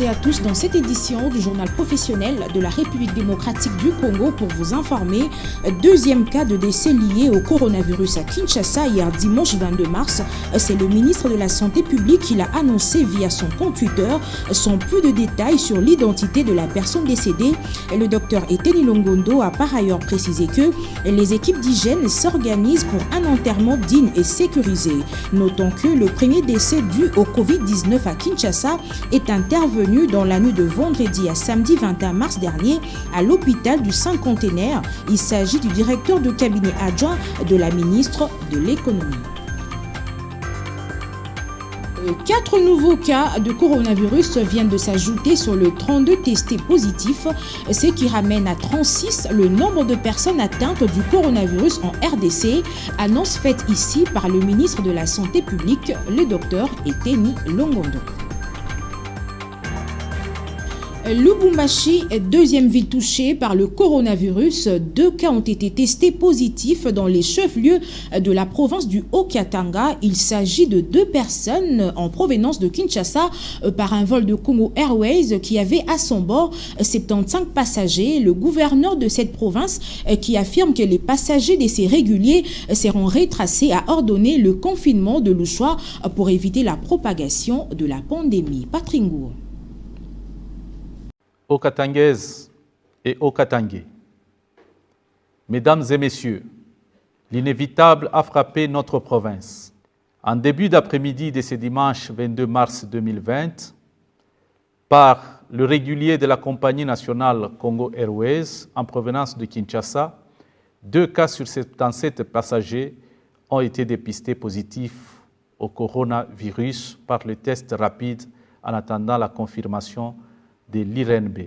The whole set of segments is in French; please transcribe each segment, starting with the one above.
et à tous dans cette édition du journal professionnel de la République démocratique du Congo pour vous informer. Deuxième cas de décès lié au coronavirus à Kinshasa hier dimanche 22 mars. C'est le ministre de la Santé publique qui l'a annoncé via son compte Twitter sans plus de détails sur l'identité de la personne décédée. Le docteur Eteni Longondo a par ailleurs précisé que les équipes d'hygiène s'organisent pour un enterrement digne et sécurisé. Notons que le premier décès dû au Covid-19 à Kinshasa est intervenu dans la nuit de vendredi à samedi 21 mars dernier à l'hôpital du Cinquantenaire. Il s'agit du directeur de cabinet adjoint de la ministre de l'économie. 4 nouveaux cas de coronavirus viennent de s'ajouter sur le 32 testés positifs, ce qui ramène à 36 le nombre de personnes atteintes du coronavirus en RDC, annonce faite ici par le ministre de la Santé publique, le docteur Eteni Longondo. Lubumbashi, deuxième ville touchée par le coronavirus. 2 cas ont été testés positifs dans les chefs-lieux de la province du Haut-Katanga. Il s'agit de 2 personnes en provenance de Kinshasa par un vol de Congo Airways qui avait à son bord 75 passagers. Le gouverneur de cette province qui affirme que les passagers de ces réguliers seront retracés a ordonné le confinement de Louchoua pour éviter la propagation de la pandémie. Patrick Ngour. Haut-Katangaises et Haut-Katangais, Mesdames et Messieurs, l'inévitable a frappé notre province. En début d'après-midi de ce dimanche 22 mars 2020, par le régulier de la compagnie nationale Congo Airways en provenance de Kinshasa, 2 cas sur 77 passagers ont été dépistés positifs au coronavirus par le test rapide en attendant la confirmation de l'IRNB.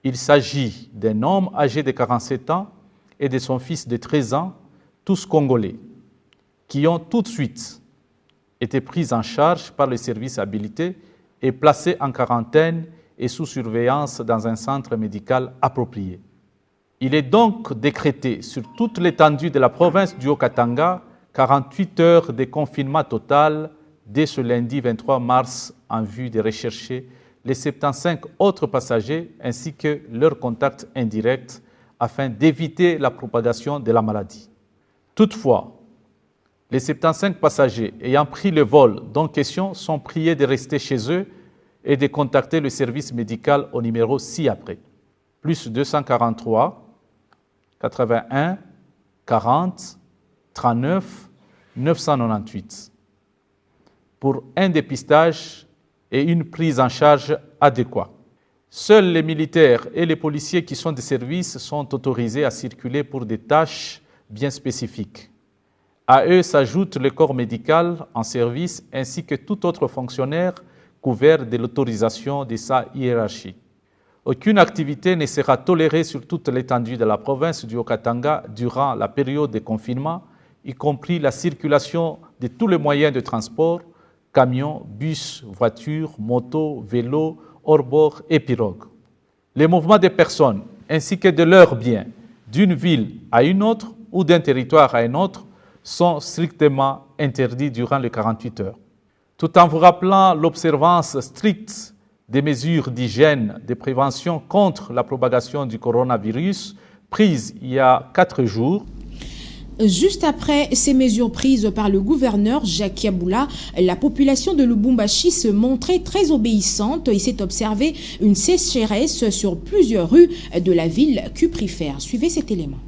Il s'agit d'un homme âgé de 47 ans et de son fils de 13 ans, tous congolais, qui ont tout de suite été pris en charge par les services habilités et placés en quarantaine et sous surveillance dans un centre médical approprié. Il est donc décrété sur toute l'étendue de la province du Haut-Katanga 48 heures de confinement total dès ce lundi 23 mars en vue de rechercher les 75 autres passagers ainsi que leurs contacts indirects afin d'éviter la propagation de la maladie. Toutefois, les 75 passagers ayant pris le vol en question sont priés de rester chez eux et de contacter le service médical au numéro ci-après, plus 243 81 40 39 998 pour un dépistage et une prise en charge adéquate. Seuls les militaires et les policiers qui sont de service sont autorisés à circuler pour des tâches bien spécifiques. À eux s'ajoute le corps médical en service ainsi que tout autre fonctionnaire couvert de l'autorisation de sa hiérarchie. Aucune activité ne sera tolérée sur toute l'étendue de la province du Haut-Katanga durant la période de confinement, y compris la circulation de tous les moyens de transport, camions, bus, voitures, motos, vélos, hors-bord et pirogues. Les mouvements des personnes ainsi que de leurs biens d'une ville à une autre ou d'un territoire à un autre sont strictement interdits durant les 48 heures. Tout en vous rappelant l'observance stricte des mesures d'hygiène, de prévention contre la propagation du coronavirus prises il y a 4 jours, juste après ces mesures prises par le gouverneur Jacques Yaboula, la population de Lubumbashi se montrait très obéissante. Il s'est observé une sécheresse sur plusieurs rues de la ville cuprifère. Suivez cet élément.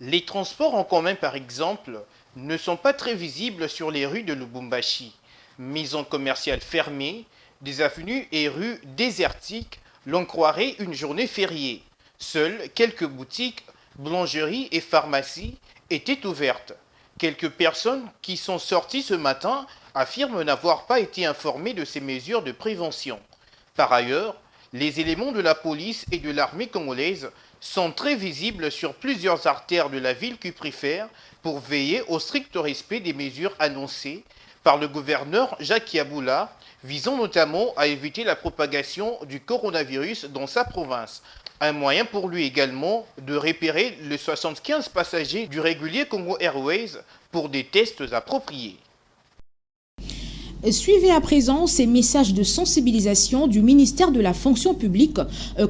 Les transports en commun, par exemple, ne sont pas très visibles sur les rues de Lubumbashi. Maisons commerciales fermées, des avenues et rues désertiques, l'on croirait une journée fériée. Seules quelques boutiques, boulangeries et pharmacies étaient ouvertes. Quelques personnes qui sont sorties ce matin affirment n'avoir pas été informées de ces mesures de prévention. Par ailleurs, les éléments de la police et de l'armée congolaise sont très visibles sur plusieurs artères de la ville cuprifère pour veiller au strict respect des mesures annoncées par le gouverneur Jacques Yaboula, visant notamment à éviter la propagation du coronavirus dans sa province. Un moyen pour lui également de repérer les 75 passagers du régulier Congo Airways pour des tests appropriés. Suivez à présent ces messages de sensibilisation du ministère de la fonction publique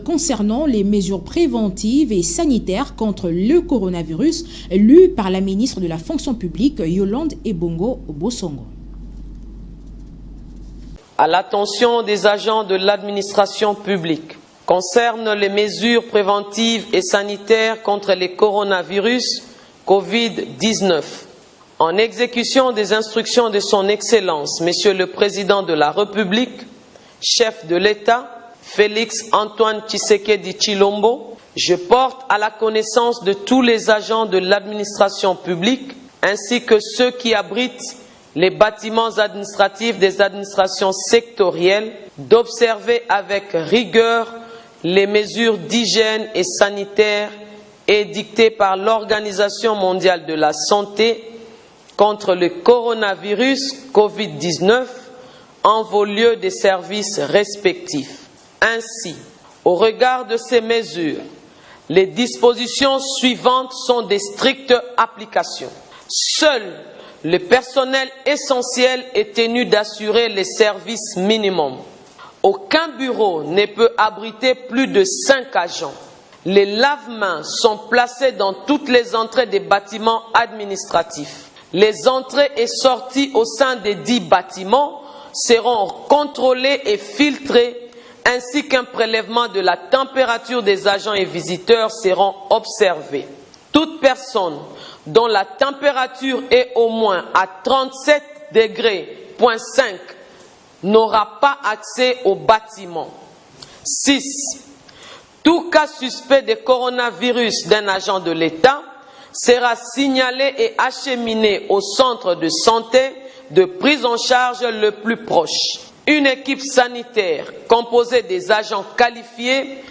concernant les mesures préventives et sanitaires contre le coronavirus, lus par la ministre de la fonction publique Yolande Ebongo Bosongo. À l'attention des agents de l'administration publique, concerne les mesures préventives et sanitaires contre les coronavirus Covid-19. En exécution des instructions de son Excellence, Monsieur le Président de la République, chef de l'État, Félix Antoine Tshisekedi Tshilombo, je porte à la connaissance de tous les agents de l'administration publique ainsi que ceux qui abritent les bâtiments administratifs des administrations sectorielles d'observer avec rigueur les mesures d'hygiène et sanitaires édictées par l'Organisation mondiale de la santé contre le coronavirus Covid-19 en vos lieux de services respectifs. Ainsi, au regard de ces mesures, les dispositions suivantes sont de stricte application. Seul le personnel essentiel est tenu d'assurer les services minimums. Aucun bureau ne peut abriter plus de 5 agents. Les lave-mains sont placés dans toutes les entrées des bâtiments administratifs. Les entrées et sorties au sein des 10 bâtiments seront contrôlées et filtrées, ainsi qu'un prélèvement de la température des agents et visiteurs seront observés. Toute personne dont la température est au moins à 37,5 degrés n'aura pas accès au bâtiment. 6. Tout cas suspect de coronavirus d'un agent de l'État sera signalé et acheminé au centre de santé de prise en charge le plus proche. Une équipe sanitaire composée des agents qualifiés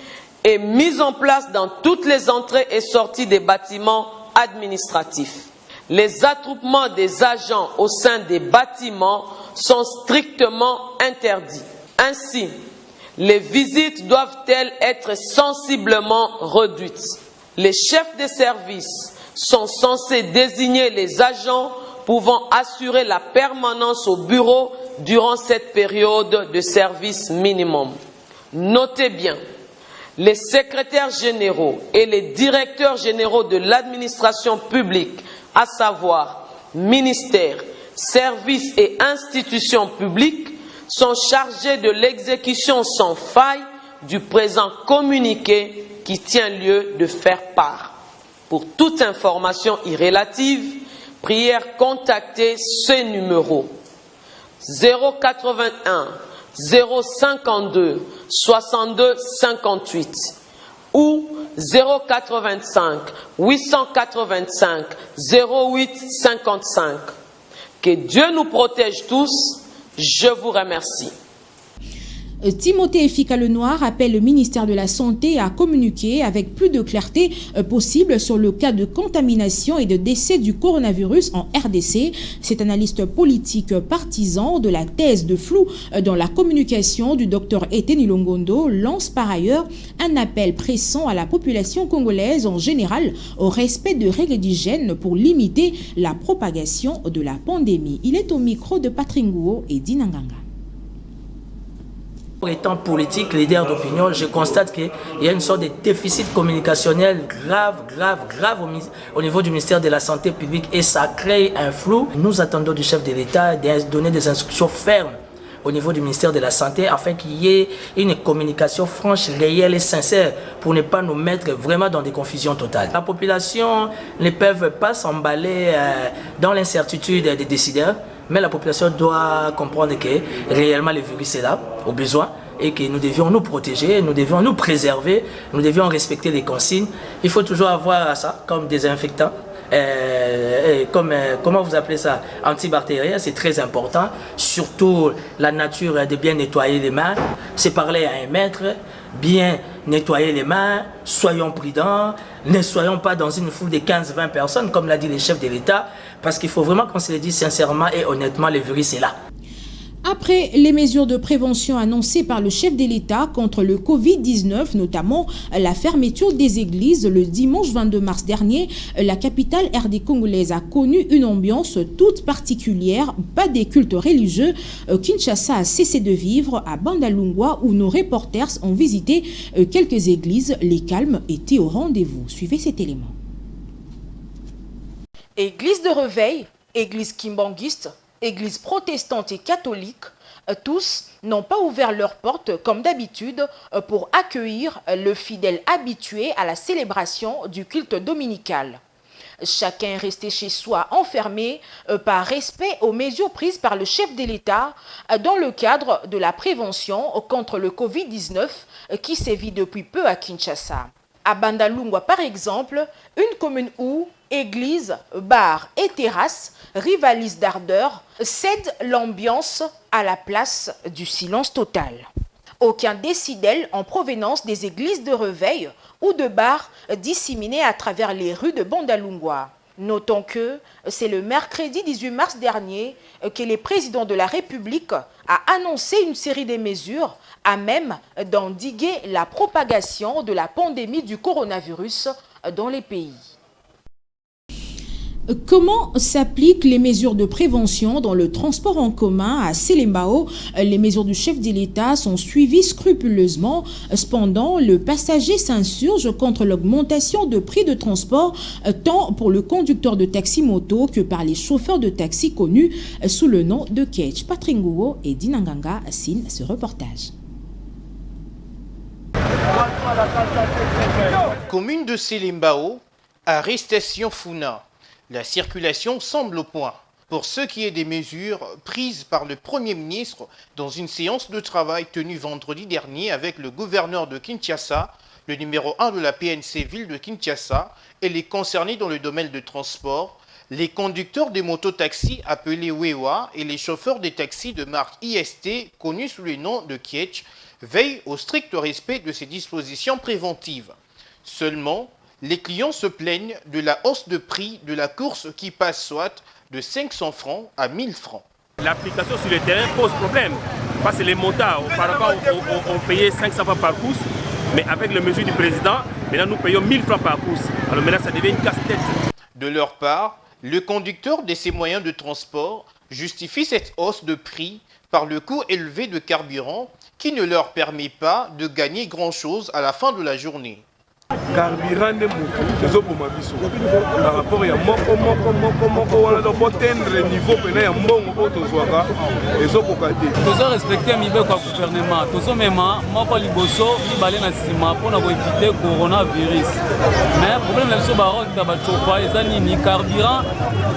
est mise en place dans toutes les entrées et sorties des bâtiments administratifs. Les attroupements des agents au sein des bâtiments sont strictement interdits. Ainsi, les visites doivent-elles être sensiblement réduites. Les chefs de service sont censés désigner les agents pouvant assurer la permanence au bureau durant cette période de service minimum. Notez bien, les secrétaires généraux et les directeurs généraux de l'administration publique, à savoir ministères, services et institutions publiques, sont chargés de l'exécution sans faille du présent communiqué qui tient lieu de faire part. Pour toute information irrélative, prière contacter ce numéro 081 052 62 58 ou 085 885 08 55. Que Dieu nous protège tous. Je vous remercie. Timothée Fika-Lenoir appelle le ministère de la Santé à communiquer avec plus de clarté possible sur le cas de contamination et de décès du coronavirus en RDC. Cet analyste politique partisan de la thèse de flou dans la communication du docteur Etienne Longondo lance par ailleurs un appel pressant à la population congolaise en général au respect de règles d'hygiène pour limiter la propagation de la pandémie. Il est au micro de Patrick Ngouo et Dinanganga. Étant politique, leader d'opinion, je constate qu'il y a une sorte de déficit communicationnel grave au niveau du ministère de la Santé publique et ça crée un flou. Nous attendons du chef de l'État de donner des instructions fermes au niveau du ministère de la Santé afin qu'il y ait une communication franche, réelle et sincère pour ne pas nous mettre vraiment dans des confusions totales. La population ne peut pas s'emballer dans l'incertitude des décideurs, mais la population doit comprendre que réellement le virus est là, au besoin, et que nous devions nous protéger, nous devions nous préserver, nous devions respecter les consignes. Il faut toujours avoir ça comme désinfectant, comment vous appelez ça, antibactérien, c'est très important. Surtout la nature de bien nettoyer les mains, c'est parler à un maître, bien nettoyer les mains, soyons prudents, ne soyons pas dans une foule de 15-20 personnes, comme l'a dit le chef de l'État, parce qu'il faut vraiment qu'on se le dise sincèrement et honnêtement, le virus est là. Après les mesures de prévention annoncées par le chef de l'État contre le Covid-19, notamment la fermeture des églises le dimanche 22 mars dernier, la capitale RD congolaise a connu une ambiance toute particulière. Pas des cultes religieux. Kinshasa a cessé de vivre à Bandalungwa où nos reporters ont visité quelques églises. Les calmes étaient au rendez-vous. Suivez cet élément. Église de réveil, église kimbanguiste, église protestante et catholique, tous n'ont pas ouvert leurs portes comme d'habitude pour accueillir le fidèle habitué à la célébration du culte dominical. Chacun est resté chez soi enfermé par respect aux mesures prises par le chef de l'État dans le cadre de la prévention contre le Covid-19 qui sévit depuis peu à Kinshasa. À Bandalungwa, par exemple, une commune où église, bar et terrasse rivalisent d'ardeur, cèdent l'ambiance à la place du silence total. Aucun décidel en provenance des églises de réveil ou de bars disséminés à travers les rues de Bandalungwa. Notons que c'est le mercredi 18 mars dernier que le président de la République a annoncé une série de mesures à même d'endiguer la propagation de la pandémie du coronavirus dans les pays. Comment s'appliquent les mesures de prévention dans le transport en commun à Selembao? Les mesures du chef de l'État sont suivies scrupuleusement. Cependant, le passager s'insurge contre l'augmentation de prix de transport tant pour le conducteur de taxi-moto que par les chauffeurs de taxi connus sous le nom de Ketch. Patrick Nguo et Dinanganga signent ce reportage. Commune de Selembao, arrestation Funa. La circulation semble au point. Pour ce qui est des mesures prises par le Premier ministre dans une séance de travail tenue vendredi dernier avec le gouverneur de Kinshasa, le numéro 1 de la PNC ville de Kinshasa et les concernés dans le domaine de transport, les conducteurs des mototaxis appelés Wewa et les chauffeurs des taxis de marque IST, connus sous le nom de Kietch, veillent au strict respect de ces dispositions préventives. Seulement, les clients se plaignent de la hausse de prix de la course qui passe soit de 500 francs à 1000 francs. L'application sur le terrain pose problème parce que les motards, auparavant, on payait 500 francs par course, mais avec les mesures du président, maintenant nous payons 1000 francs par course. Alors maintenant ça devient une casse-tête. De leur part, le conducteur de ces moyens de transport justifie cette hausse de prix par le coût élevé de carburant qui ne leur permet pas de gagner grand-chose à la fin de la journée. Carburant de moto, c'est pour par rapport à moko atteindre niveau pena ya mbongo tozwaka ezokokate. Tozo respecter mibeko ya gouvernement, tozo mema moko liboso libale na sima pona ko éviter coronavirus. Mais problème na biso baron ta bachofa eza nini carburant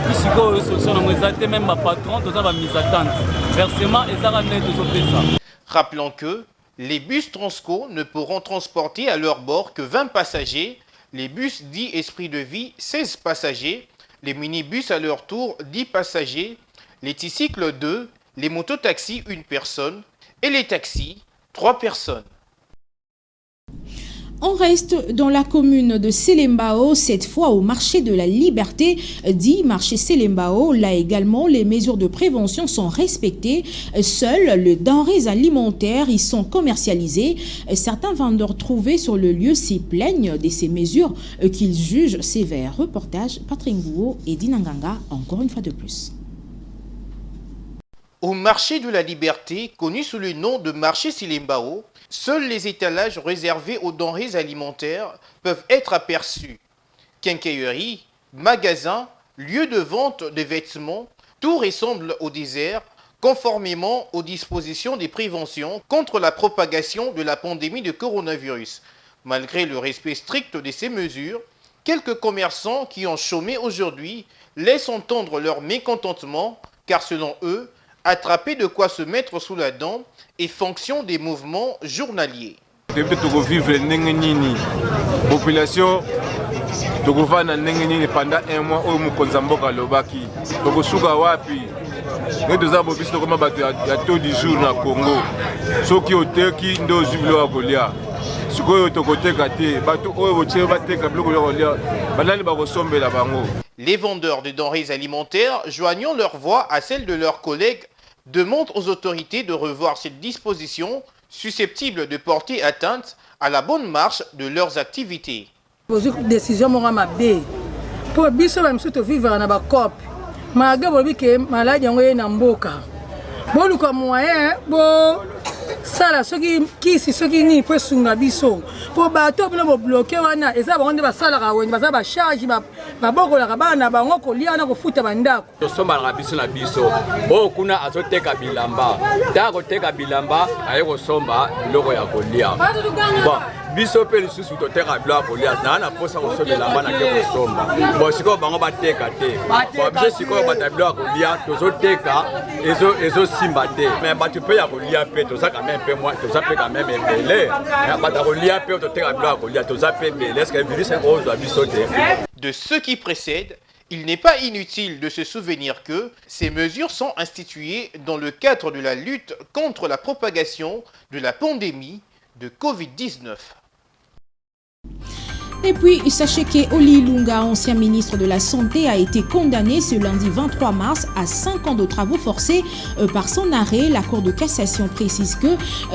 pisiko solution na mweza te même ba patron tozo ba mise à tente. Versement ezaka net tozo pesa. Rappelons que les bus Transco ne pourront transporter à leur bord que 20 passagers, les bus dits Esprit de Vie 16 passagers, les minibus à leur tour 10 passagers, les tricycles 2, les mototaxis 1 personne et les taxis 3 personnes. On reste dans la commune de Selembao, cette fois au marché de la Liberté, dit marché Selembao. Là également, les mesures de prévention sont respectées. Seuls les denrées alimentaires y sont commercialisées. Certains vendeurs trouvés sur le lieu s'y plaignent de ces mesures qu'ils jugent sévères. Reportage Patrick Nguo et Dinanganga, encore une fois de plus. Au marché de la Liberté, connu sous le nom de marché Selembao, seuls les étalages réservés aux denrées alimentaires peuvent être aperçus. Quincailleries, magasins, lieux de vente de vêtements, tout ressemble au désert, conformément aux dispositions des préventions contre la propagation de la pandémie de coronavirus. Malgré le respect strict de ces mesures, quelques commerçants qui ont chômé aujourd'hui laissent entendre leur mécontentement, car selon eux, attraper de quoi se mettre sous la dent et fonction des mouvements journaliers. Population tokuvana ndenge nini pendant un mois oyo mokonzi mboka lobaki tokosuka wapi ngai toza bobisi tokoma bato ya taux du jour na Congo soki oteki nde ozwi biloko ya kolia sikoyo tokoteka te bato oyo botie bateka biloko ya kolia banani bakosombela bango. Les vendeurs de denrées alimentaires joignant leur voix à celle de leurs collègues demande aux autorités de revoir cette disposition susceptible de porter atteinte à la bonne marche de leurs activités. Décision pour biso ba msuto vivre na ba cop maga bobi ke maladi yango na mboka bolu kwa moyen bo sala soki kisi soki ni po sunga biso po bato bino bo bloquer wana eza bango ba sala ka weni baza ba charge ba bokola ka bana bango ko lia na ko futa bandako to somba na biso o kuna azoteka bilamba dako teka bilamba ayeko somba biloko ya kolia bon biso pe lisusu toteka biloko ya kolia na posa ko somba lamba na ke ko somba bon siko bango bateka te bon biso siko bata biloko ya kolia tozoteka ezo simba te mais batu pe ya kolia pe toza quand même pe moi toza pe quand même ebele bata kolia pe toteka biloko ya kolia toza pe ebele est-ce que virus ko zo biso te. De ce qui précède, il n'est pas inutile de se souvenir que ces mesures sont instituées dans le cadre de la lutte contre la propagation de la pandémie de Covid-19. Et puis, sachez qu'Oli Lunga, ancien ministre de la Santé, a été condamné ce lundi 23 mars à 5 ans de travaux forcés par son arrêt. La Cour de cassation précise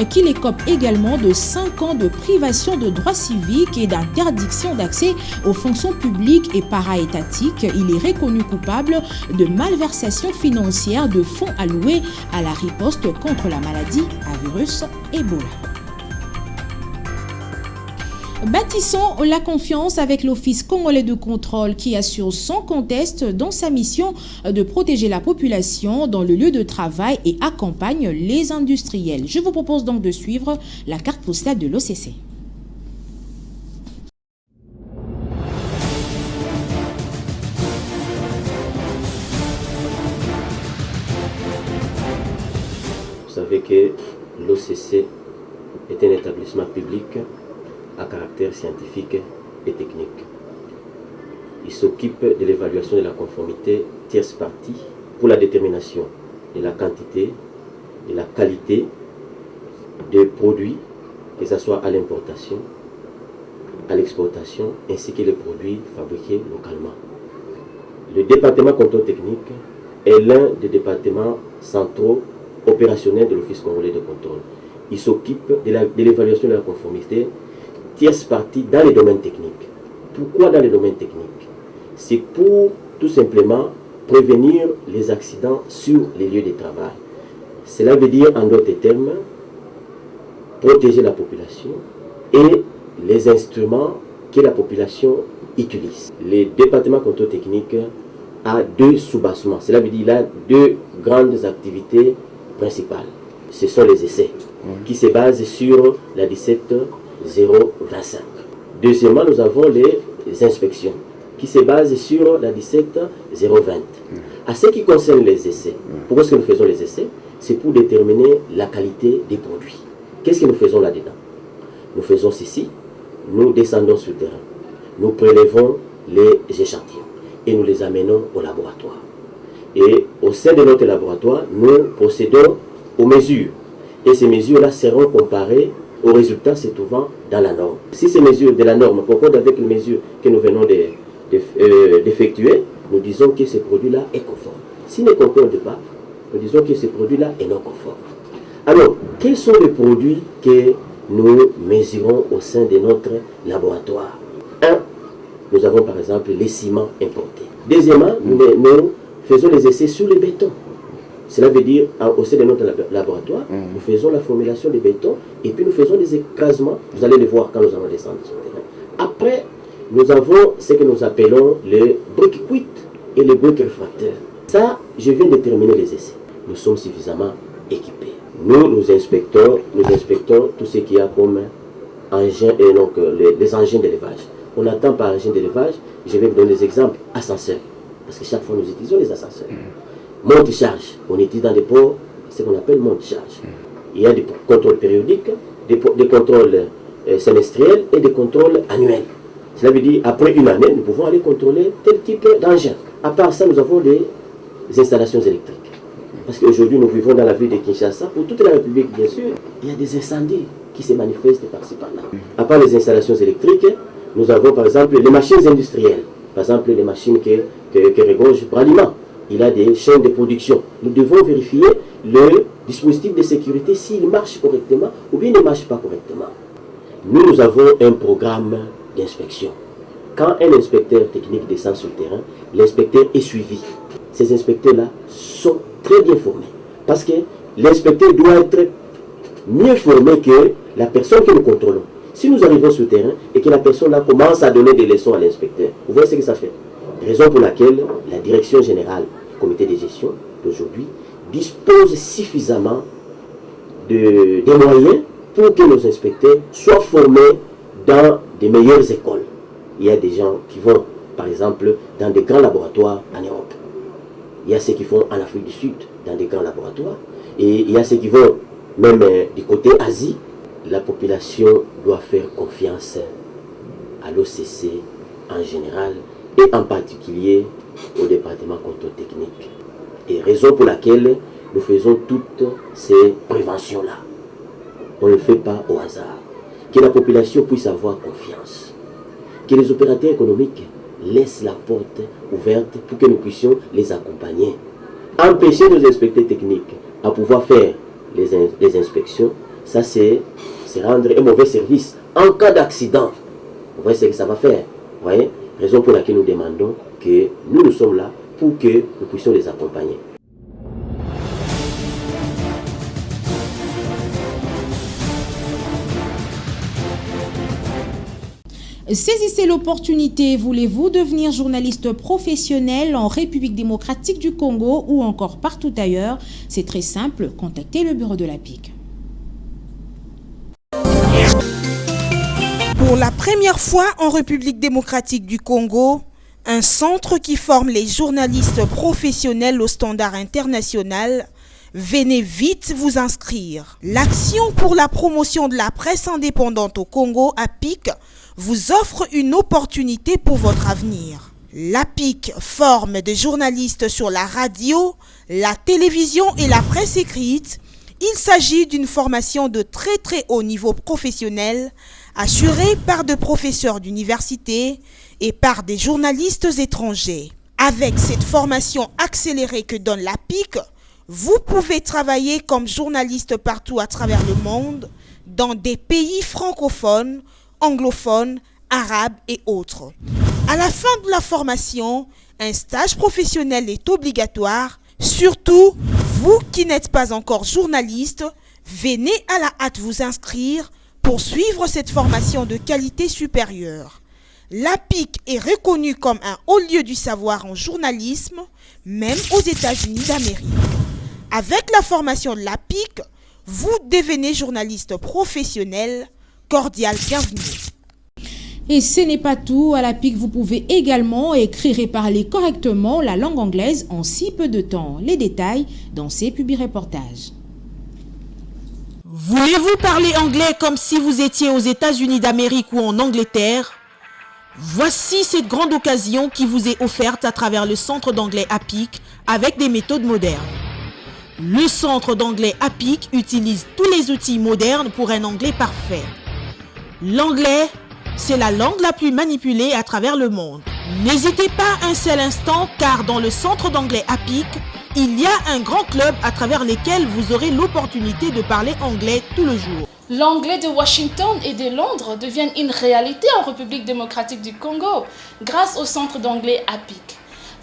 qu'il écope également de 5 ans de privation de droits civiques et d'interdiction d'accès aux fonctions publiques et para-étatiques. Il est reconnu coupable de malversation financière de fonds alloués à la riposte contre la maladie à virus Ebola. Bâtissons la confiance avec l'Office congolais de contrôle qui assure sans conteste dans sa mission de protéger la population dans le lieu de travail et accompagne les industriels. Je vous propose donc de suivre la carte postale de l'OCC. Vous savez que l'OCC est un établissement public à caractère scientifique et technique. Il s'occupe de l'évaluation de la conformité tierce partie pour la détermination de la quantité, de la qualité des produits, que ce soit à l'importation, à l'exportation, ainsi que les produits fabriqués localement. Le département contrôle technique est l'un des départements centraux opérationnels de l'Office congolais de contrôle. Il s'occupe de l'évaluation de la conformité tierce partie dans les domaines techniques. Pourquoi dans les domaines techniques? C'est pour tout simplement prévenir les accidents sur les lieux de travail. Cela veut dire en d'autres termes protéger la population et les instruments que la population utilise. Le département contrôle technique a deux sous-bassements. Cela veut dire qu'il a deux grandes activités principales. Ce sont les essais qui se basent sur la 17.025. Deuxièmement, nous avons les inspections qui se basent sur la 17.020. À ce qui concerne les essais, pourquoi est-ce que nous faisons les essais? C'est pour déterminer la qualité des produits. Qu'est-ce que nous faisons là-dedans? Nous faisons ceci, nous descendons sur le terrain, nous prélevons les échantillons et nous les amenons au laboratoire. Et au sein de notre laboratoire, nous procédons aux mesures. Et ces mesures-là seront comparées aux résultats se trouvant dans la norme. Si ces mesures de la norme concordent avec les mesures que nous venons d'effectuer, nous disons que ce produit-là est conforme. S'il ne concorde pas, nous disons que ce produit-là est non conforme. Alors, quels sont les produits que nous mesurons au sein de notre laboratoire? Un, nous avons par exemple les ciments importés. Deuxièmement, nous faisons les essais sur le béton. Cela veut dire, au sein de notre laboratoire, nous faisons la formulation des bétons et puis nous faisons des écrasements. Vous allez les voir quand nous allons descendre sur le terrain. Après, nous avons ce que nous appelons les briques cuites et les briques réfractaires. Ça, je viens de terminer les essais. Nous sommes suffisamment équipés. Nous inspectons tout ce qu'il y a comme engin, et donc les engins d'élevage. On attend par engin d'élevage, je vais vous donner des exemples, ascenseurs. Parce que chaque fois nous utilisons les ascenseurs. Monte-charge, on utilise dans des ports ce qu'on appelle monte-charge. Il y a des contrôles périodiques, des contrôles semestriels et des contrôles annuels. Cela veut dire après une année, nous pouvons aller contrôler tel type d'engin. À part ça, nous avons des installations électriques. Parce qu'aujourd'hui, nous vivons dans la ville de Kinshasa. Pour toute la République, bien sûr, il y a des incendies qui se manifestent par-ci par-là. À part les installations électriques, nous avons par exemple les machines industrielles. Par exemple, les machines que regorge Bralima. Il a des chaînes de production. Nous devons vérifier le dispositif de sécurité s'il marche correctement ou bien ne marche pas correctement. Nous avons un programme d'inspection. Quand un inspecteur technique descend sur le terrain, l'inspecteur est suivi. Ces inspecteurs-là sont très bien formés parce que l'inspecteur doit être mieux formé que la personne que nous contrôlons. Si nous arrivons sur le terrain et que la personne-là commence à donner des leçons à l'inspecteur, vous voyez ce que ça fait. Raison pour laquelle la direction générale du comité de gestion d'aujourd'hui dispose suffisamment de moyens pour que nos inspecteurs soient formés dans des meilleures écoles. Il y a des gens qui vont, par exemple, dans des grands laboratoires en Europe. Il y a ceux qui vont en Afrique du Sud, dans des grands laboratoires. Et il y a ceux qui vont même du côté Asie. La population doit faire confiance à l'OCC en général et en particulier au département contrôle technique. Et raison pour laquelle nous faisons toutes ces préventions-là. On ne le fait pas au hasard. Que la population puisse avoir confiance. Que les opérateurs économiques laissent la porte ouverte pour que nous puissions les accompagner. Empêcher nos inspecteurs techniques à pouvoir faire les inspections, ça c'est rendre un mauvais service en cas d'accident. Vous voyez ce que ça va faire. Vous voyez? Raison pour laquelle nous demandons que nous sommes là pour que nous puissions les accompagner. Saisissez l'opportunité. Voulez-vous devenir journaliste professionnel en République démocratique du Congo ou encore partout ailleurs? C'est très simple, contactez le bureau de l'APIC. Pour la première fois en République démocratique du Congo, un centre qui forme les journalistes professionnels au standard international. Venez vite vous inscrire. L'Action pour la promotion de la presse indépendante au Congo, APIC, vous offre une opportunité pour votre avenir. L'APIC forme des journalistes sur la radio, la télévision et la presse écrite. Il s'agit d'une formation de très haut niveau professionnel, assurée par des professeurs d'université et par des journalistes étrangers. Avec cette formation accélérée que donne l'APIC, vous pouvez travailler comme journaliste partout à travers le monde, dans des pays francophones, anglophones, arabes et autres. À la fin de la formation, un stage professionnel est obligatoire. Surtout, vous qui n'êtes pas encore journaliste, venez à la hâte vous inscrire pour suivre cette formation de qualité supérieure. L'APIC est reconnu comme un haut lieu du savoir en journalisme, même aux États-Unis d'Amérique. Avec la formation de l'APIC, vous devenez journaliste professionnel. Cordial bienvenue. Et ce n'est pas tout. À l'APIC, vous pouvez également écrire et parler correctement la langue anglaise en si peu de temps. Les détails dans ces publi-reportages. Voulez-vous parler anglais comme si vous étiez aux États-Unis d'Amérique ou en Angleterre? Voici cette grande occasion qui vous est offerte à travers le centre d'anglais APIC avec des méthodes modernes. Le centre d'anglais APIC utilise tous les outils modernes pour un anglais parfait. L'anglais, c'est la langue la plus manipulée à travers le monde. N'hésitez pas un seul instant car dans le centre d'anglais APIC, il y a un grand club à travers lequel vous aurez l'opportunité de parler anglais tout le jour. L'anglais de Washington et de Londres deviennent une réalité en République démocratique du Congo grâce au centre d'anglais APIC.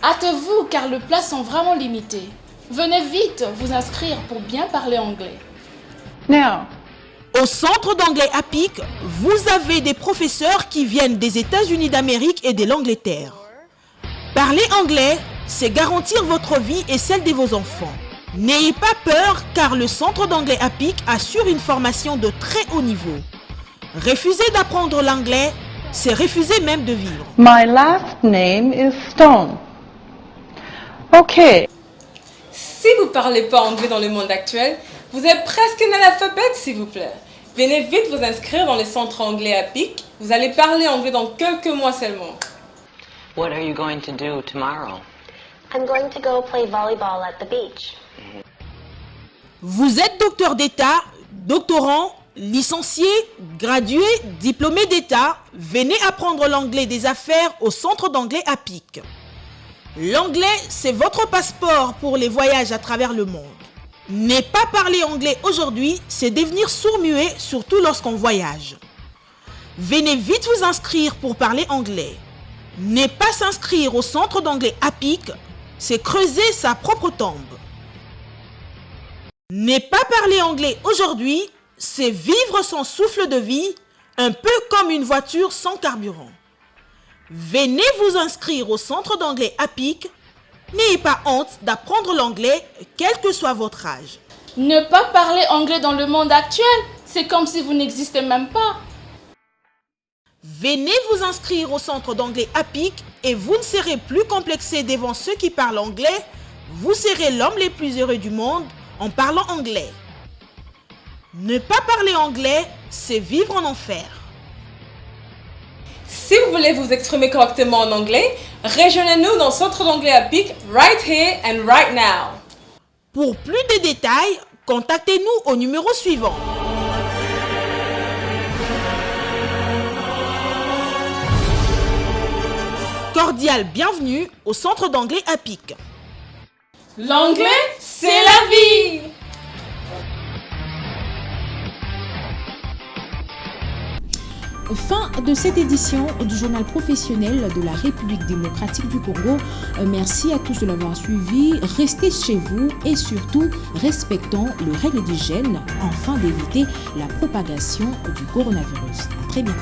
Hâtez-vous car les places sont vraiment limitées. Venez vite vous inscrire pour bien parler anglais. Now. Au centre d'anglais APIC, vous avez des professeurs qui viennent des États-Unis d'Amérique et de l'Angleterre. Parler anglais, c'est garantir votre vie et celle de vos enfants. N'ayez pas peur car le centre d'anglais APIC assure une formation de très haut niveau. Refuser d'apprendre l'anglais, c'est refuser même de vivre. My last name is Stone. Ok. Si vous ne parlez pas anglais dans le monde actuel, vous êtes presque un analphabète, s'il vous plaît. Venez vite vous inscrire dans le centre anglais APIC. Vous allez parler anglais dans quelques mois seulement. What are you going to do tomorrow? I'm going to go play volleyball at the beach. Vous êtes docteur d'État, doctorant, licencié, gradué, diplômé d'État. Venez apprendre l'anglais des affaires au centre d'anglais APIC. L'anglais, c'est votre passeport pour les voyages à travers le monde. Ne pas parler anglais aujourd'hui, c'est devenir sourd-muet, surtout lorsqu'on voyage. Venez vite vous inscrire pour parler anglais. Ne pas s'inscrire au centre d'anglais APIC, c'est creuser sa propre tombe. Ne pas parler anglais aujourd'hui, c'est vivre son souffle de vie, un peu comme une voiture sans carburant. Venez vous inscrire au centre d'anglais APIC. N'ayez pas honte d'apprendre l'anglais, quel que soit votre âge. Ne pas parler anglais dans le monde actuel, c'est comme si vous n'existez même pas. Venez vous inscrire au centre d'anglais APIC et vous ne serez plus complexé devant ceux qui parlent anglais. Vous serez l'homme le plus heureux du monde en parlant anglais. Ne pas parler anglais, c'est vivre en enfer. Si vous voulez vous exprimer correctement en anglais, rejoignez-nous dans le centre d'anglais APIC right here and right now. Pour plus de détails, contactez-nous au numéro suivant. Cordial bienvenue au centre d'anglais APIC. L'anglais, c'est la vie! Fin de cette édition du journal professionnel de la République démocratique du Congo. Merci à tous de l'avoir suivi. Restez chez vous et surtout respectons les règles d'hygiène afin d'éviter la propagation du coronavirus. À très bientôt.